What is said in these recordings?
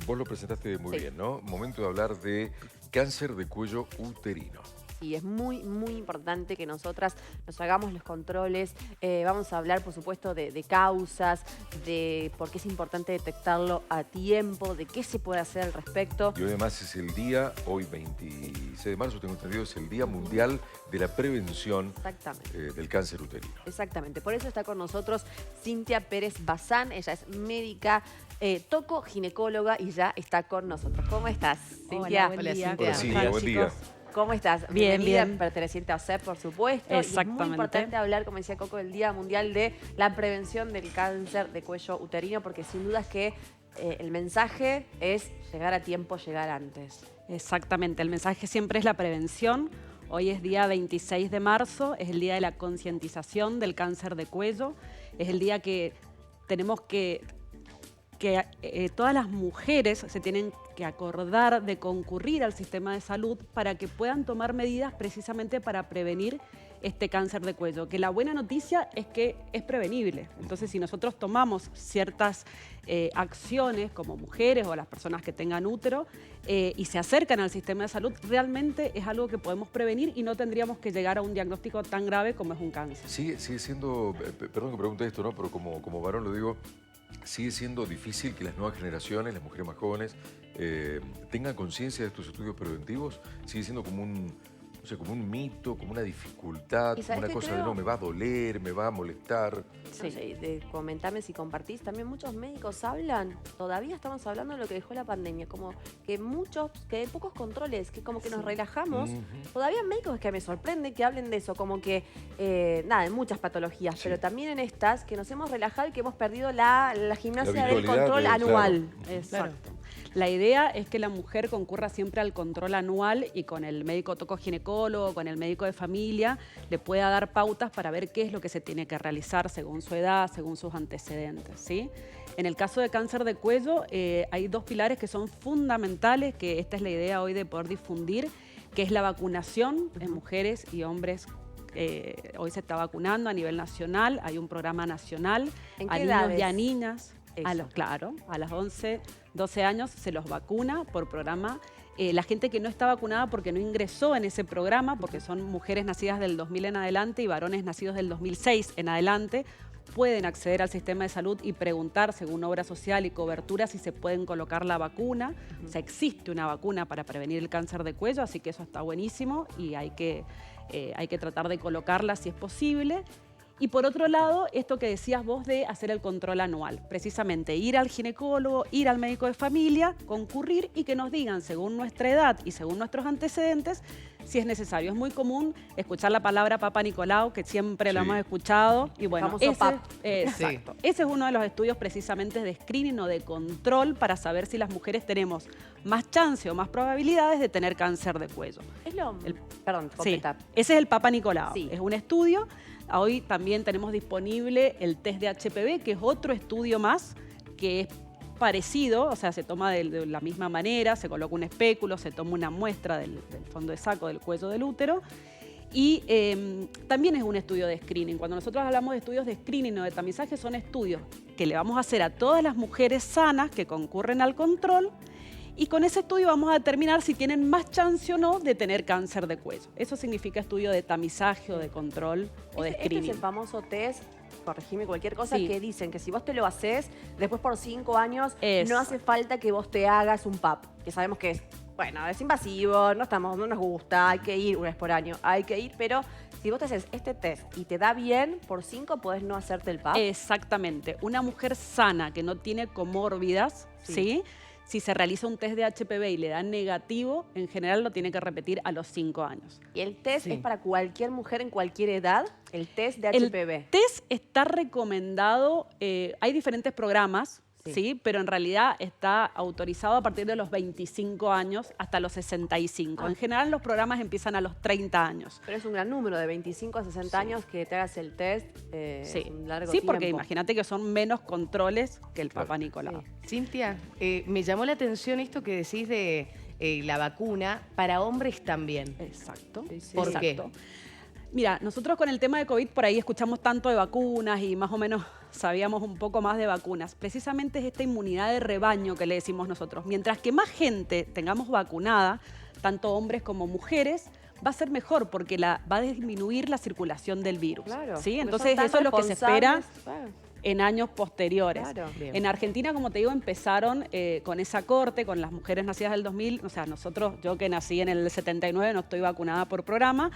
Vos lo presentaste muy Sí. bien, ¿no? Momento de hablar de cáncer de cuello uterino. Sí, es muy importante que nosotras nos hagamos los controles. Vamos a hablar, por supuesto, de causas, de por qué es importante detectarlo a tiempo, de qué se puede hacer al respecto. Y hoy además es el día, hoy 26 de marzo, tengo entendido, es el Día Mundial de la Prevención Exactamente. del cáncer uterino. Exactamente, por eso está con nosotros Cintia Pérez Bazán, ella es médica, toco-ginecóloga y ya está con nosotros. ¿Cómo estás, Cintia? Hola, buen día. Cintia. Hola, Cintia, buen día. ¿Cómo estás? Bien, Bienvenida, bien. perteneciente a OSEP, por supuesto. Y es muy Exactamente. importante hablar, como decía Coco, del Día Mundial de la Prevención del Cáncer de Cuello Uterino, porque sin duda es que el mensaje es llegar a tiempo, llegar antes. Exactamente, el mensaje siempre es la prevención. Hoy es día 26 de marzo, es el día de la concientización del cáncer de cuello. Es el día que tenemos que todas las mujeres se tienen que acordar de concurrir al sistema de salud para que puedan tomar medidas precisamente para prevenir este cáncer de cuello. Que la buena noticia es que es prevenible. Entonces, si nosotros tomamos ciertas acciones como mujeres o las personas que tengan útero y se acercan al sistema de salud, realmente es algo que podemos prevenir y no tendríamos que llegar a un diagnóstico tan grave como es un cáncer. Sigue siendo, perdón que pregunte esto, ¿no? Pero como varón lo digo, sigue siendo difícil que las nuevas generaciones, las mujeres más jóvenes, tengan conciencia de estos estudios preventivos. Sigue siendo como un, no sé, como un mito, como una dificultad, ¿Y como sabes una qué cosa de creo? no, me va a doler, me va a molestar. Sí. Comentame si compartís. También muchos médicos hablan, todavía estamos hablando de lo que dejó la pandemia, como que que hay pocos controles, que como que nos relajamos. Ujú. Todavía hay médicos que me sorprende que hablen de eso, como que, nada, en muchas patologías, pero también en estas, que nos hemos relajado y que hemos perdido la gimnasia del virtualidad control claro. anual. Exacto. La idea es que la mujer concurra siempre al control anual y con el médico tocoginecólogo, con el médico de familia, le pueda dar pautas para ver qué es lo que se tiene que realizar según su edad, según sus antecedentes, ¿sí? En el caso de cáncer de cuello, hay dos pilares que son fundamentales, que esta es la idea hoy de poder difundir, que es la vacunación en mujeres y hombres. Hoy se está vacunando a nivel nacional, hay un programa nacional ¿En a qué niños edades? y a niñas. Eso. Claro, a las 11, 12 años se los vacuna por programa. La gente que no está vacunada porque no ingresó en ese programa, porque son mujeres nacidas del 2000 en adelante y varones nacidos del 2006 en adelante, pueden acceder al sistema de salud y preguntar, según obra social y cobertura, si se pueden colocar la vacuna. O sea, existe una vacuna para prevenir el cáncer de cuello, así que eso está buenísimo y hay que tratar de colocarla si es posible. Y por otro lado, esto que decías vos de hacer el control anual, precisamente ir al ginecólogo, ir al médico de familia, concurrir y que nos digan, según nuestra edad y según nuestros antecedentes, si es necesario. Es muy común escuchar la palabra Papa Nicolau, que siempre lo Sí. hemos escuchado. Y bueno, Famoso PAP. exacto. Ese es uno de los estudios precisamente de screening o de control para saber si las mujeres tenemos más chance o más probabilidades de tener cáncer de cuello. Es lo... Perdón, Sí, completa. ese es el Papa Nicolau. Sí. Es un estudio. Hoy también tenemos disponible el test de HPV, que es otro estudio más que es parecido, o sea, se toma de la misma manera, se coloca un espéculo, se toma una muestra del fondo de saco del cuello del útero. Y también es un estudio de screening. Cuando nosotros hablamos de estudios de screening o de tamizaje, son estudios que le vamos a hacer a todas las mujeres sanas que concurren al control. Y con ese estudio vamos a determinar si tienen más chance o no de tener cáncer de cuello. Eso significa estudio de tamizaje o de control o de Este screening. es el famoso test, corregime cualquier cosa, Sí. que dicen que si vos te lo haces, después por 5 años Eso. no hace falta que vos te hagas un PAP, que sabemos que es, bueno, es invasivo, no nos gusta, hay que ir una vez por año, hay que ir, pero si vos te haces este test y te da bien, por 5 podés no hacerte el PAP. Exactamente. Una mujer sana que no tiene comórbidas, ¿sí? Si se realiza un test de HPV y le da negativo, en general lo tiene que repetir a los 5 años. Y el test Sí. es para cualquier mujer en cualquier edad, el test de El HPV. test está recomendado, hay diferentes programas, Sí. sí, pero en realidad está autorizado a partir de los 25 años hasta los 65. Ah. En general los programas empiezan a los 30 años. Pero es un gran número, de 25 a 60 años que te hagas el test, Sí, es un largo sí, tiempo. porque imagínate que son menos controles que el Claro. Papa Nicolau. Sí. Cintia, me llamó la atención esto que decís de la vacuna para hombres también. Exacto. Sí, sí. ¿Por qué? Exacto. Mira, nosotros con el tema de COVID por ahí escuchamos tanto de vacunas y más o menos sabíamos un poco más de vacunas. Precisamente es esta inmunidad de rebaño que le decimos nosotros. Mientras que más gente tengamos vacunada, tanto hombres como mujeres, va a ser mejor porque va a disminuir la circulación del virus. Claro, ¿sí? porque Entonces son tan eso es lo que se espera responsables. Claro. en años posteriores. Claro. Bien. En Argentina, como te digo, empezaron con esa corte, con las mujeres nacidas del 2000. O sea, yo que nací en el 79 no estoy vacunada por programa,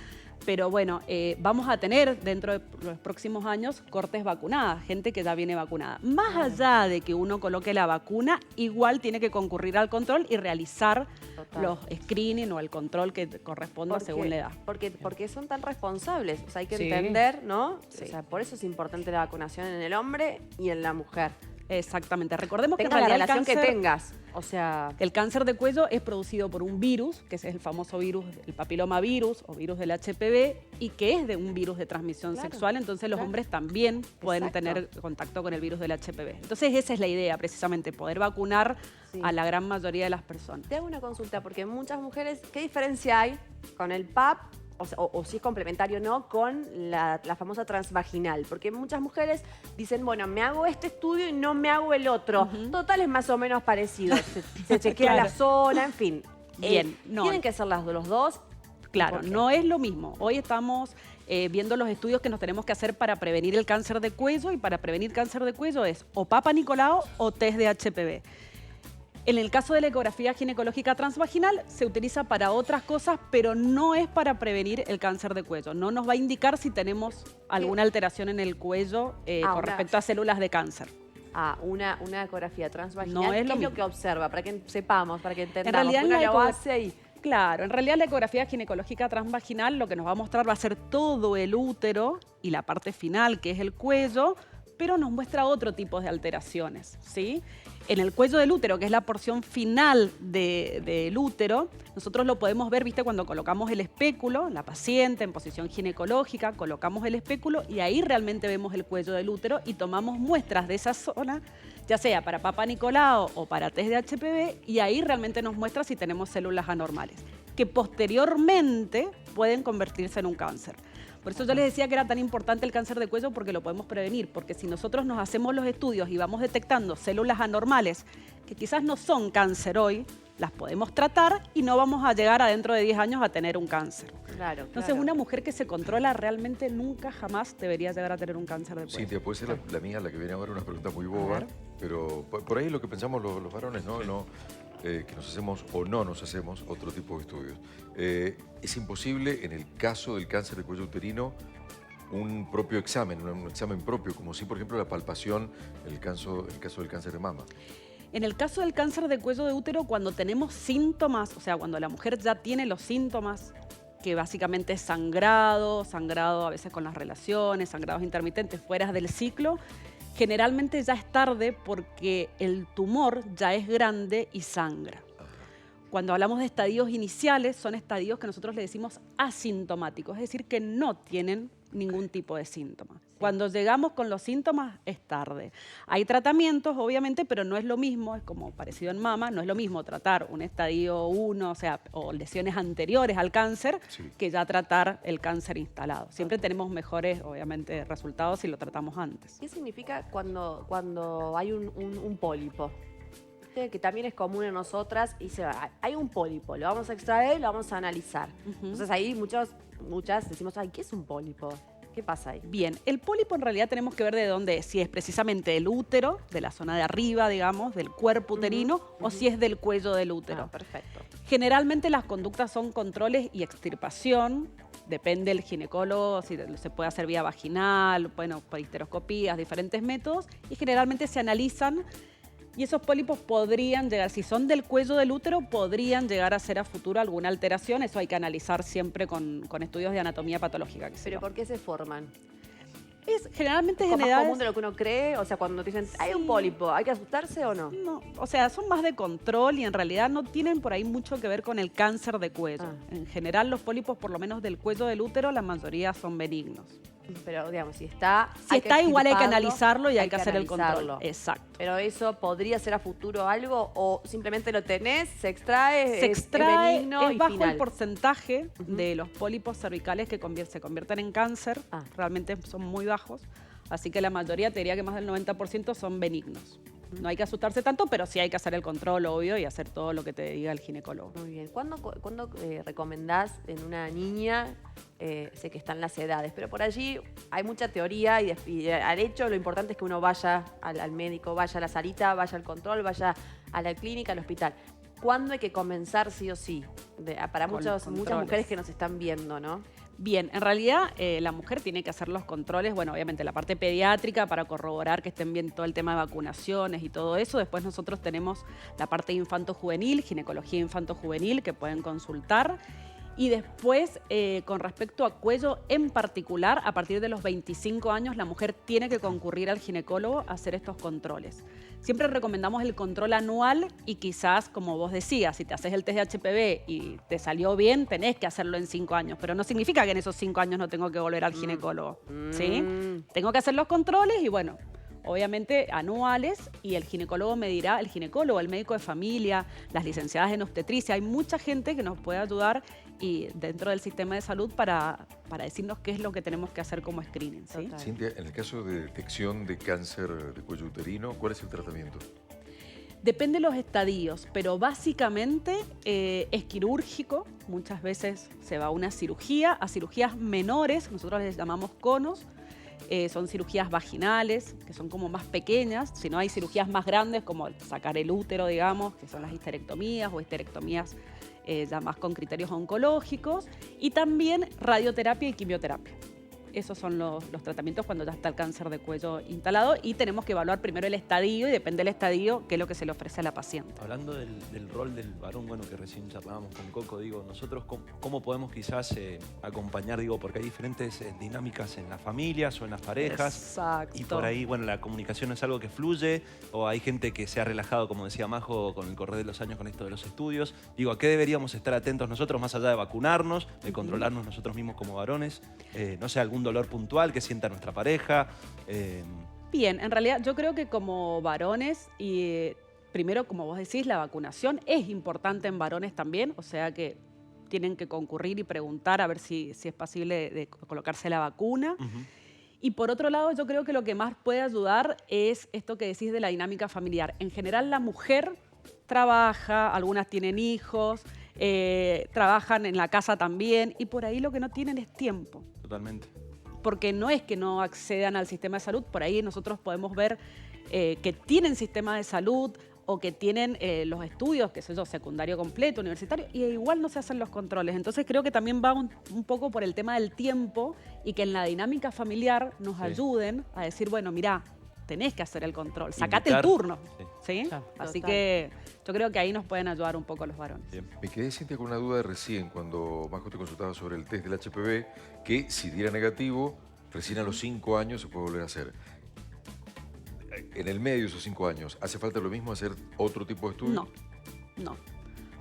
pero bueno, vamos a tener dentro de los próximos años cortes vacunadas, gente que ya viene vacunada. Más allá de que uno coloque la vacuna, igual tiene que concurrir al control y realizar Total. los screening o el control que corresponda según la edad. Porque son tan responsables. O sea, hay que Sí. entender, ¿no? Sí. O sea, por eso es importante la vacunación en el hombre y en la mujer. Exactamente. Recordemos que en Tenga la realidad el relación que cáncer- tengas. O sea, El cáncer de cuello es producido por un virus, que es el famoso virus, el papilomavirus o virus del HPV, y que es de un virus de transmisión Claro, sexual, entonces los claro. hombres también pueden Exacto. tener contacto con el virus del HPV. Entonces esa es la idea, precisamente, poder vacunar Sí. a la gran mayoría de las personas. te hago una consulta, porque muchas mujeres, ¿qué diferencia hay con el PAP? O si es complementario o no, con la famosa transvaginal. Porque muchas mujeres dicen, bueno, me hago este estudio y no me hago el otro. Total, es más o menos parecido. Se chequea Claro. la zona, en fin. Bien, no. Tienen que ser los dos. Claro, ¿Por qué? no es lo mismo. Hoy estamos viendo los estudios que nos tenemos que hacer para prevenir el cáncer de cuello, y para prevenir cáncer de cuello es o Papa Nicolau o test de HPV. En el caso de la ecografía ginecológica transvaginal se utiliza para otras cosas, pero no es para prevenir el cáncer de cuello. No nos va a indicar si tenemos alguna alteración en el cuello con una- respecto a células de cáncer. Una ecografía transvaginal. No es ¿Qué lo es lo mismo. que observa? Para que sepamos, para que entendamos. realidad, Uno en la lo eco- hace y... Claro, en realidad la ecografía ginecológica transvaginal lo que nos va a mostrar va a ser todo el útero y la parte final, que es el cuello, pero nos muestra otro tipo de alteraciones, ¿sí? En el cuello del útero, que es la porción final del útero, nosotros lo podemos ver, ¿viste? Cuando colocamos el espéculo, la paciente en posición ginecológica, colocamos el espéculo y ahí realmente vemos el cuello del útero y tomamos muestras de esa zona, ya sea para Papa Nicolau o para test de HPV, y ahí realmente nos muestra si tenemos células anormales, que posteriormente pueden convertirse en un cáncer. Por eso yo les decía que era tan importante el cáncer de cuello, porque lo podemos prevenir, porque si nosotros nos hacemos los estudios y vamos detectando células anormales que quizás no son cáncer hoy, las podemos tratar y no vamos a llegar dentro de 10 años a tener un cáncer. Claro, Entonces una mujer que se controla realmente nunca jamás debería llegar a tener un cáncer de cuello. Cintia, puede ser la mía la que viene ahora una pregunta muy boba, ver. pero por ahí lo que pensamos los varones, ¿no? Que nos hacemos o no nos hacemos otro tipo de estudios. Es imposible, en el caso del cáncer de cuello uterino, un propio examen, un examen propio, como si, por ejemplo, la palpación, el caso del cáncer de mama. En el caso del cáncer de cuello de útero, cuando tenemos síntomas, o sea, cuando la mujer ya tiene los síntomas, que básicamente es sangrado a veces con las relaciones, sangrados intermitentes fuera del ciclo, generalmente ya es tarde porque el tumor ya es grande y sangra. Cuando hablamos de estadios iniciales, son estadios que nosotros le decimos asintomáticos, es decir, que no tienen ningún tipo de síntoma. Cuando llegamos con los síntomas es tarde. Hay tratamientos, obviamente, pero no es lo mismo, es como parecido en mama, no es lo mismo tratar un estadio 1, o lesiones anteriores al cáncer, Sí. que ya tratar el cáncer instalado. Siempre tenemos mejores, obviamente, resultados si lo tratamos antes. ¿Qué significa cuando hay un pólipo? Viste que también es común en nosotras y hay un pólipo, lo vamos a extraer y lo vamos a analizar. Entonces ahí muchas decimos, ay, ¿qué es un pólipo? ¿Qué pasa ahí? Bien, el pólipo en realidad tenemos que ver de dónde es, si es precisamente el útero, de la zona de arriba, digamos, del cuerpo uterino, o si es del cuello del útero. Ah, perfecto. Generalmente las conductas son controles y extirpación, depende del ginecólogo, si se puede hacer vía vaginal, bueno, por histeroscopías, diferentes métodos, y generalmente se analizan. Y esos pólipos podrían llegar, si son del cuello del útero, podrían llegar a ser a futuro alguna alteración. Eso hay que analizar siempre con estudios de anatomía patológica. ¿Pero por qué se forman? Generalmente ¿Es en más edades... común de lo que uno cree? O sea, cuando te dicen, hay un pólipo, ¿hay que asustarse o no? No, o sea, son más de control y en realidad no tienen por ahí mucho que ver con el cáncer de cuello. Ah. En general, los pólipos, por lo menos del cuello del útero, la mayoría son benignos. Pero, digamos, si está... Si está, igual hay que extirparlo, analizarlo y hay que hacer el control. analizarlo. Exacto. Pero eso podría ser a futuro algo o simplemente lo tenés, se extrae, Se es extrae, benigno es y bajo final. el porcentaje de los pólipos cervicales que se convierten en cáncer. Ah. Realmente son muy bajos. Así que la mayoría, te diría que más del 90% son benignos. No hay que asustarse tanto, pero sí hay que hacer el control, obvio, y hacer todo lo que te diga el ginecólogo. Muy bien. ¿Cuándo recomendás en una niña? Sé que están las edades, pero por allí hay mucha teoría y al hecho lo importante es que uno vaya al médico, vaya a la salita, vaya al control, vaya a la clínica, al hospital. ¿Cuándo hay que comenzar sí o sí? Para muchas mujeres que nos están viendo, ¿no? Bien, en realidad la mujer tiene que hacer los controles, bueno, obviamente la parte pediátrica para corroborar que estén bien todo el tema de vacunaciones y todo eso. Después nosotros tenemos la parte infanto-juvenil, ginecología infanto-juvenil, que pueden consultar. Y después, con respecto a cuello en particular, a partir de los 25 años la mujer tiene que concurrir al ginecólogo a hacer estos controles. Siempre recomendamos el control anual y quizás, como vos decías, si te haces el test de HPV y te salió bien, tenés que hacerlo en 5 años. Pero no significa que en esos 5 años no tengo que volver al ginecólogo, ¿sí? Tengo que hacer los controles y bueno, obviamente anuales, y el ginecólogo me dirá, el ginecólogo, el médico de familia, las licenciadas en obstetricia, hay mucha gente que nos puede ayudar y dentro del sistema de salud para decirnos qué es lo que tenemos que hacer como screening, ¿sí? Cintia, en el caso de detección de cáncer de cuello uterino, ¿cuál es el tratamiento? Depende de los estadios, pero básicamente es quirúrgico. Muchas veces se va a una cirugía, a cirugías menores, nosotros les llamamos conos. Son cirugías vaginales, que son como más pequeñas. Si no, hay cirugías más grandes, como sacar el útero, digamos, que son las histerectomías o histerectomías ya más con criterios oncológicos. Y también radioterapia y quimioterapia. Esos son los tratamientos cuando ya está el cáncer de cuello instalado, y tenemos que evaluar primero el estadio, y depende del estadio qué es lo que se le ofrece a la paciente. Hablando del rol del varón, bueno, que recién charlábamos con Coco, digo, nosotros cómo podemos quizás acompañar, digo, porque hay diferentes dinámicas en las familias o en las parejas. Exacto. Y por ahí, bueno, la comunicación es algo que fluye, o hay gente que se ha relajado, como decía Majo, con el correr de los años con esto de los estudios. Digo, ¿a qué deberíamos estar atentos nosotros, más allá de vacunarnos, de controlarnos nosotros mismos como varones? No sé, algún dolor puntual que sienta nuestra pareja. Bien, en realidad yo creo que como varones, y primero, como vos decís, la vacunación es importante en varones también, o sea que tienen que concurrir y preguntar a ver si es posible de colocarse la vacuna. Y por otro lado, yo creo que lo que más puede ayudar es esto que decís de la dinámica familiar. En general, la mujer trabaja, algunas tienen hijos, trabajan en la casa también, y por ahí lo que no tienen es tiempo. Totalmente. Porque no es que no accedan al sistema de salud, por ahí nosotros podemos ver que tienen sistema de salud o que tienen los estudios, qué sé yo, secundario completo, universitario, y igual no se hacen los controles. Entonces creo que también va un poco por el tema del tiempo, y que en la dinámica familiar nos ayuden a decir, bueno, mirá, tenés que hacer el control, sacate el turno. ¿Sí? Claro. Así Total. que yo creo que ahí nos pueden ayudar un poco los varones. Bien. Me quedé, Cintia, con una duda de recién, cuando Majo te consultaba sobre el test del HPV, que si diera negativo, recién a los 5 años se puede volver a hacer. En el medio de esos 5 años, ¿hace falta lo mismo hacer otro tipo de estudio? No.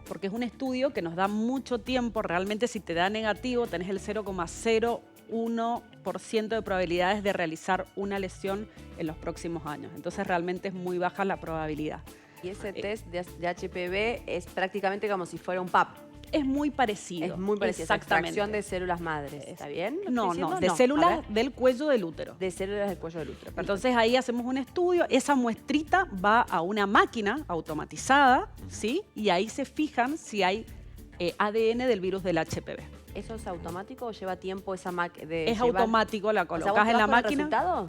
Porque es un estudio que nos da mucho tiempo. Realmente, si te da negativo, tenés el 0,01% de probabilidades de realizar una lesión en los próximos años. Entonces, realmente es muy baja la probabilidad. Y ese test de HPV es prácticamente como si fuera un PAP. Es muy parecido. Es muy parecido. Exactamente. Extracción de células madres. ¿Está bien? ¿Lo No, estoy no, diciendo? de A células ver. del cuello del útero. De células del cuello del útero. Perfecto. Entonces ahí hacemos un estudio, esa muestrita va a una máquina automatizada, ¿sí? Y ahí se fijan si hay ADN del virus del HPV. ¿Eso es automático o lleva tiempo esa máquina? Es automático, la colocas en la máquina. ¿El resultado?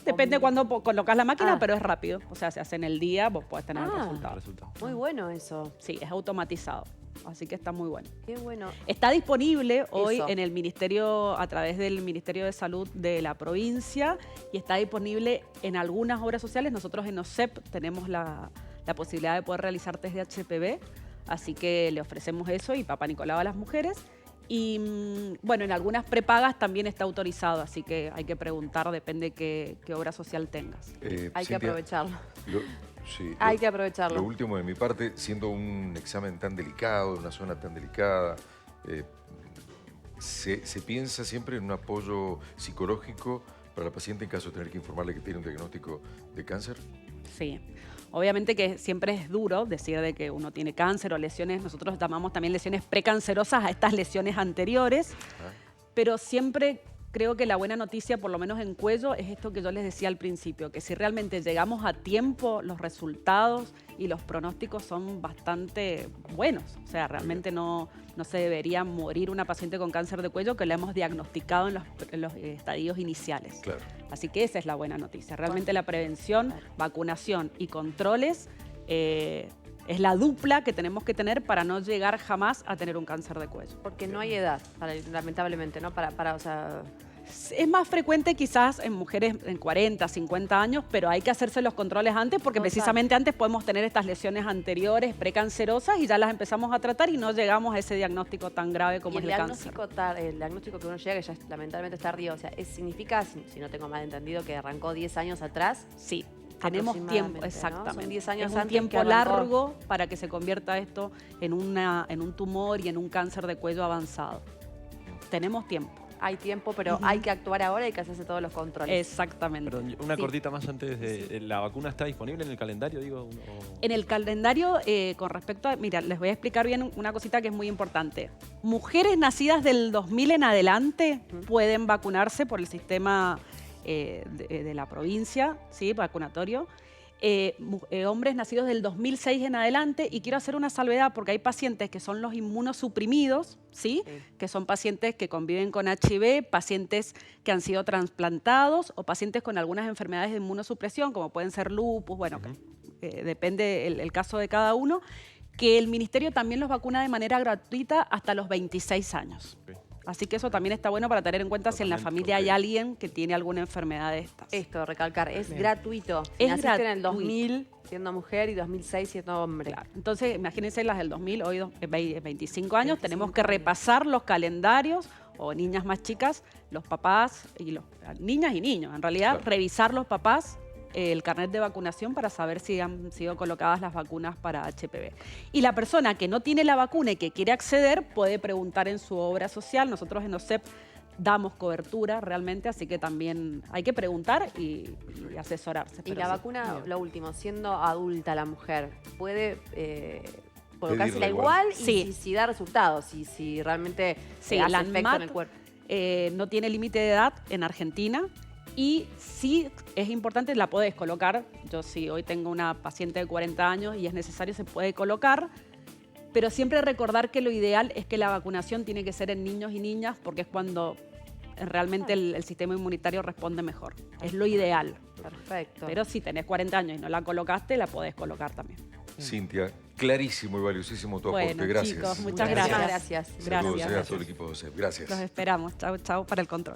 Depende cuando colocas la máquina, Ah. pero es rápido. O sea, se hace en el día, vos podés tener el Ah. resultado. Muy bueno eso. Sí, es automatizado. Así que está muy bueno. Qué bueno. Está disponible hoy Eso. en el Ministerio, a través del Ministerio de Salud de la provincia, y está disponible en algunas obras sociales. Nosotros en OSEP tenemos la posibilidad de poder realizar test de HPV, así que le ofrecemos eso y Papá Nicolau a las mujeres. Y bueno, en algunas prepagas también está autorizado, así que hay que preguntar, depende qué obra social tengas. Hay que Cintia, aprovecharlo. Sí, Hay que aprovecharlo. Lo último de mi parte, siendo un examen tan delicado, una zona tan delicada, se piensa siempre en un apoyo psicológico para la paciente en caso de tener que informarle que tiene un diagnóstico de cáncer. Sí, obviamente que siempre es duro decir de que uno tiene cáncer o lesiones. Nosotros llamamos también lesiones precancerosas a estas lesiones anteriores, pero siempre creo que la buena noticia, por lo menos en cuello, es esto que yo les decía al principio, que si realmente llegamos a tiempo, los resultados y los pronósticos son bastante buenos. O sea, realmente no se debería morir una paciente con cáncer de cuello que la hemos diagnosticado en los estadios iniciales. Claro. Así que esa es la buena noticia. Realmente la prevención, vacunación y controles es la dupla que tenemos que tener para no llegar jamás a tener un cáncer de cuello. Porque no hay edad, lamentablemente, ¿no? O sea, Es más frecuente quizás en mujeres en 40, 50 años, pero hay que hacerse los controles antes porque Total. precisamente antes podemos tener estas lesiones anteriores, precancerosas, y ya las empezamos a tratar y no llegamos a ese diagnóstico tan grave como es el cáncer. el diagnóstico que uno llega, que ya lamentablemente es tardío, o sea, significa, si no tengo mal entendido, que arrancó 10 años atrás. Sí, tenemos tiempo, Aproximadamente, ¿no? exactamente. Son 10 años es un antes tiempo que arrancó. largo para que se convierta esto en un tumor y en un cáncer de cuello avanzado. Tenemos tiempo. Hay tiempo, pero hay que actuar ahora y hay que hacerse todos los controles. Exactamente. Perdón, una Sí. cortita más antes de... ¿La vacuna está disponible en el calendario, digo? En el calendario, con respecto a... Mira, les voy a explicar bien una cosita que es muy importante. Mujeres nacidas del 2000 en adelante pueden vacunarse por el sistema de la provincia, ¿sí? Vacunatorio. Hombres nacidos del 2006 en adelante, y quiero hacer una salvedad porque hay pacientes que son los inmunosuprimidos, ¿sí? Que son pacientes que conviven con HIV, pacientes que han sido trasplantados o pacientes con algunas enfermedades de inmunosupresión, como pueden ser lupus, bueno, depende el caso de cada uno, que el ministerio también los vacuna de manera gratuita hasta los 26 años. Así que eso también está bueno para tener en cuenta si en la familia hay alguien que tiene alguna enfermedad de estas. Esto, recalcar, es gratuito. Es Naciste en el gratuito. 2000 siendo mujer y 2006 siendo hombre. Claro. Entonces, imagínense las del 2000, hoy 25 años, 25 tenemos que años. repasar los calendarios, o niñas más chicas, los papás, niñas y niños, en realidad, Claro. revisar los papás el carnet de vacunación para saber si han sido colocadas las vacunas para HPV. Y la persona que no tiene la vacuna y que quiere acceder puede preguntar en su obra social. Nosotros en OSEP damos cobertura realmente, así que también hay que preguntar y asesorarse. Y pero la sí. vacuna, lo último, siendo adulta la mujer, ¿puede colocársela Pedirla igual. igual? Sí. Y si da resultados, si realmente Sí, hace la efecto en ANMAT el cuerpo. no tiene límite de edad en Argentina, y sí es importante, la podés colocar. Yo sí, hoy tengo una paciente de 40 años y es necesario, se puede colocar, pero siempre recordar que lo ideal es que la vacunación tiene que ser en niños y niñas, porque es cuando realmente el sistema inmunitario responde mejor. Es lo ideal. Perfecto. Pero si tenés 40 años y no la colocaste, la podés colocar también. Cintia, clarísimo y valiosísimo tu aporte. Bueno, Gracias. chicos, muchas Muchísimas gracias. gracias. Saludos Gracias. a todo el equipo de OSEP. Gracias. Los esperamos. Chau, chau para el control.